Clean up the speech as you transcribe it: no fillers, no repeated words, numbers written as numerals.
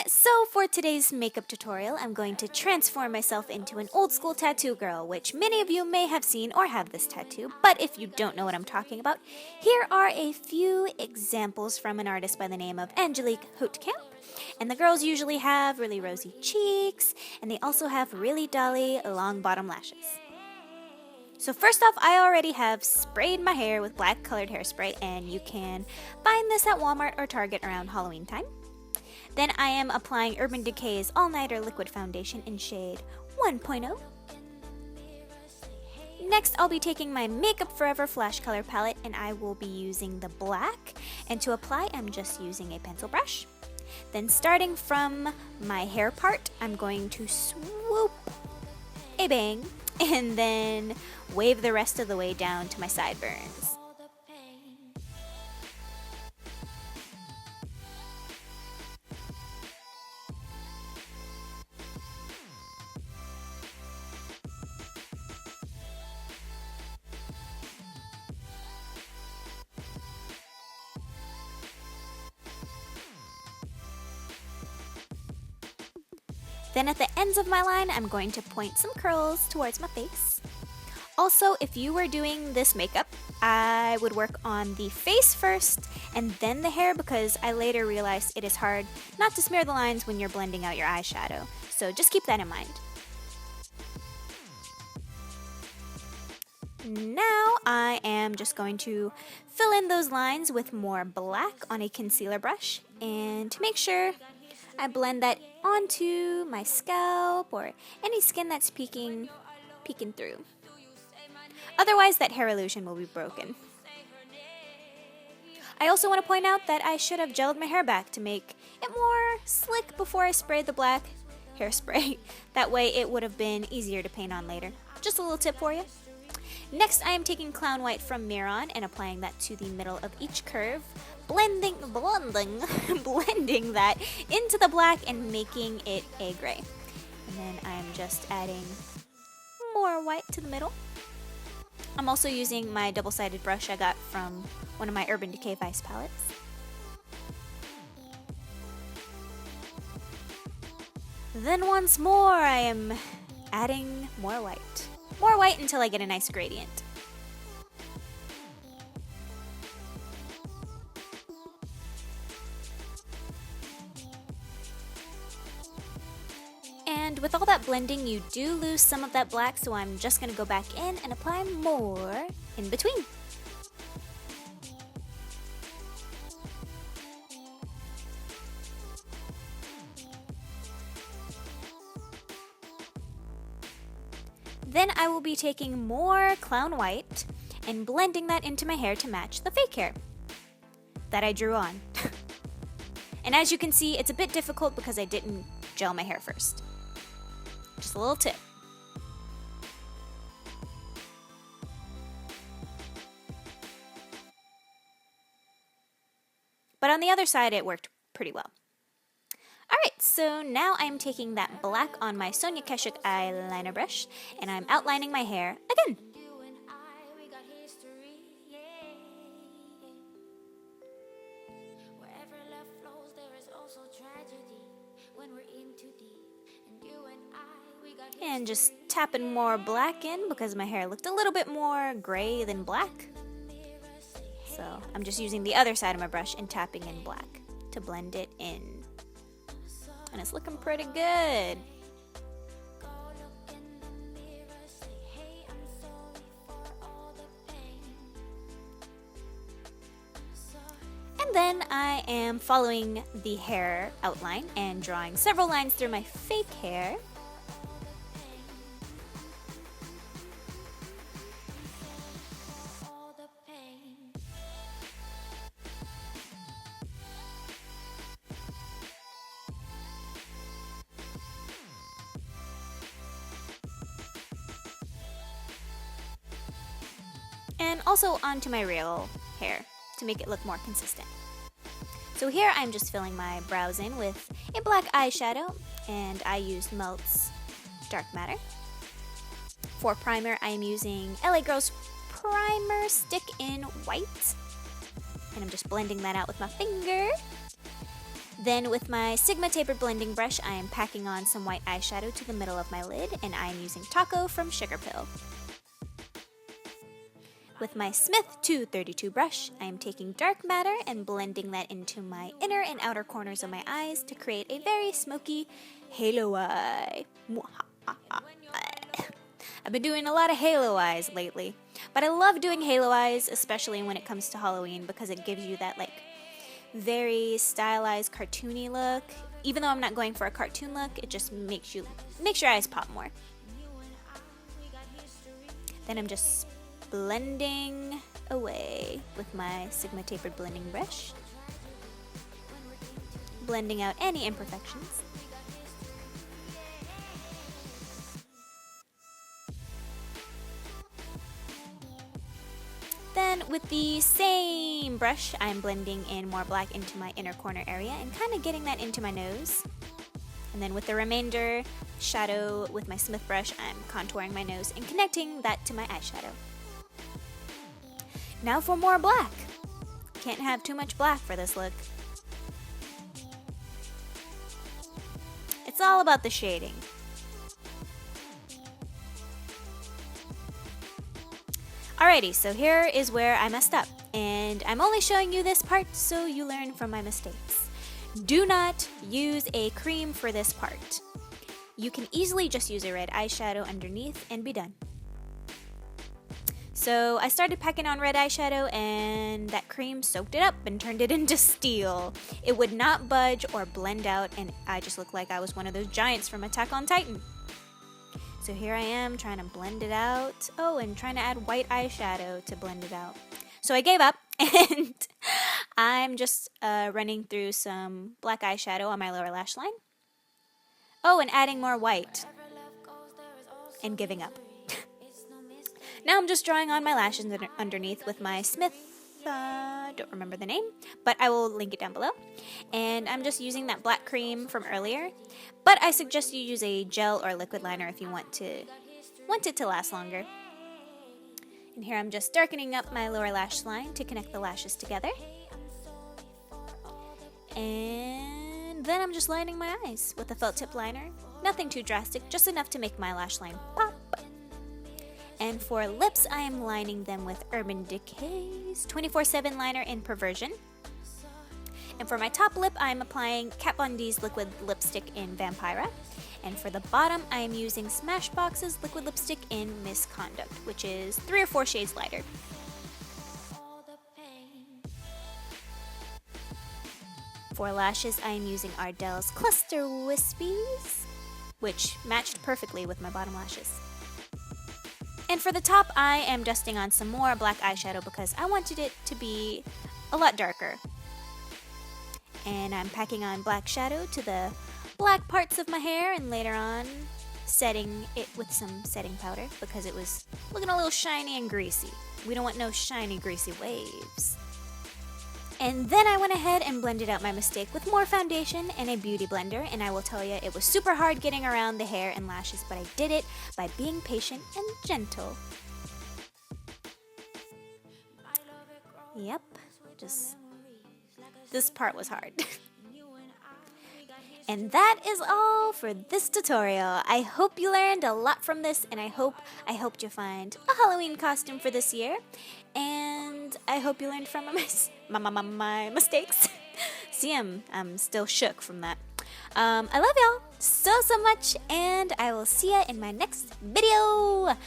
So for today's makeup tutorial, I'm going to transform myself into an old school tattoo girl, which many of you may have seen or have this tattoo, but if you don't know what I'm talking about, here are a few examples from an artist by the name of Angelique Houtkamp. And the girls usually have really rosy cheeks, and they also have really dolly long bottom lashes. So first off, I already have sprayed my hair with black colored hairspray, and you can find this at Walmart or Target around Halloween time. Then I am applying Urban Decay's All Nighter Liquid Foundation in shade 1.0. Next, I'll be taking my Makeup Forever Flash Color Palette, and I will be using the black. And to apply, I'm just using a pencil brush. Then starting from my hair part, I'm going to swoop a bang, and then wave the rest of the way down to my sideburns. Then at the ends of my line, I'm going to point some curls towards my face. Also, if you were doing this makeup, I would work on the face first and then the hair, because I later realized it is hard not to smear the lines when you're blending out your eyeshadow. So just keep that in mind. Now I am just going to fill in those lines with more black on a concealer brush, and to make sure I blend that onto my scalp or any skin that's peeking through. Otherwise, that hair illusion will be broken. I also want to point out that I should have gelled my hair back to make it more slick before I sprayed the black hairspray. That way it would have been easier to paint on later. Just a little tip for you. Next, I am taking Clown White from Mehron and applying that to the middle of each curve, blending that into the black and making it a gray. And then I'm just adding more white to the middle. I'm also using my double-sided brush I got from one of my Urban Decay Vice palettes. Then once more, I am adding more white. More white until I get a nice gradient. And with all that blending, you do lose some of that black, so I'm just going to go back in and apply more in between. Then I will be taking more Clown White and blending that into my hair to match the fake hair that I drew on. And as you can see, it's a bit difficult because I didn't gel my hair first. Just a little tip. But on the other side, it worked pretty well. Alright, so now I'm taking that black on my Sonia Kashuk eyeliner brush, and I'm outlining my hair again. And just tapping more black in because my hair looked a little bit more gray than black. So I'm just using the other side of my brush and tapping in black to blend it in. And it's looking pretty good. And then I am following the hair outline and drawing several lines through my fake hair. And also onto my real hair to make it look more consistent. So here I'm just filling my brows in with a black eyeshadow, and I used Melt's Dark Matter. For primer, I am using LA Girl's Primer Stick in White, and I'm just blending that out with my finger. Then with my Sigma Tapered Blending Brush, I am packing on some white eyeshadow to the middle of my lid, and I am using Tako from Sugarpill. With my Smith 232 brush, I am taking dark matter and blending that into my inner and outer corners of my eyes to create a very smoky halo eye. I've been doing a lot of halo eyes lately, but I love doing halo eyes, especially when it comes to Halloween, because it gives you that like very stylized cartoony look. Even though I'm not going for a cartoon look, it just makes your eyes pop more. Then I'm just blending away with my Sigma Tapered Blending Brush, blending out any imperfections. Then with the same brush, I'm blending in more black into my inner corner area and kind of getting that into my nose. And then with the remainder shadow with my Smith brush, I'm contouring my nose and connecting that to my eyeshadow. Now for more black. Can't have too much black for this look. It's all about the shading. Alrighty, so here is where I messed up, and I'm only showing you this part so you learn from my mistakes. Do not use a cream for this part. You can easily just use a red eyeshadow underneath and be done. So I started packing on red eyeshadow and that cream soaked it up and turned it into steel. It would not budge or blend out, and I just looked like I was one of those giants from Attack on Titan. So here I am trying to blend it out. Oh, and trying to add white eyeshadow to blend it out. So I gave up and I'm just running through some black eyeshadow on my lower lash line. Oh, and adding more white and giving up. Now I'm just drawing on my lashes underneath with my Smith, don't remember the name, but I will link it down below. And I'm just using that black cream from earlier, but I suggest you use a gel or liquid liner if you want it to last longer. And here I'm just darkening up my lower lash line to connect the lashes together. And then I'm just lining my eyes with a felt tip liner. Nothing too drastic, just enough to make my lash line pop. And for lips, I am lining them with Urban Decay's 24/7 liner in Perversion. And for my top lip, I'm applying Kat Von D's liquid lipstick in Vampira. And for the bottom, I am using Smashbox's liquid lipstick in Misconduct, which is 3 or 4 shades lighter. For lashes, I am using Ardell's Cluster Wispies, which matched perfectly with my bottom lashes. And for the top, I am dusting on some more black eyeshadow because I wanted it to be a lot darker. And I'm packing on black shadow to the black parts of my hair and later on setting it with some setting powder because it was looking a little shiny and greasy. We don't want no shiny, greasy waves. And then I went ahead and blended out my mistake with more foundation and a beauty blender, and I will tell you it was super hard getting around the hair and lashes, but I did it by being patient and gentle. Yep, just this part was hard. And that is all for this tutorial. I hope you learned a lot from this, and I hope I helped you find a Halloween costume for this year. And I hope you learned from my mistakes. See, I'm still shook from that. I love y'all so much, and I will see ya in my next video.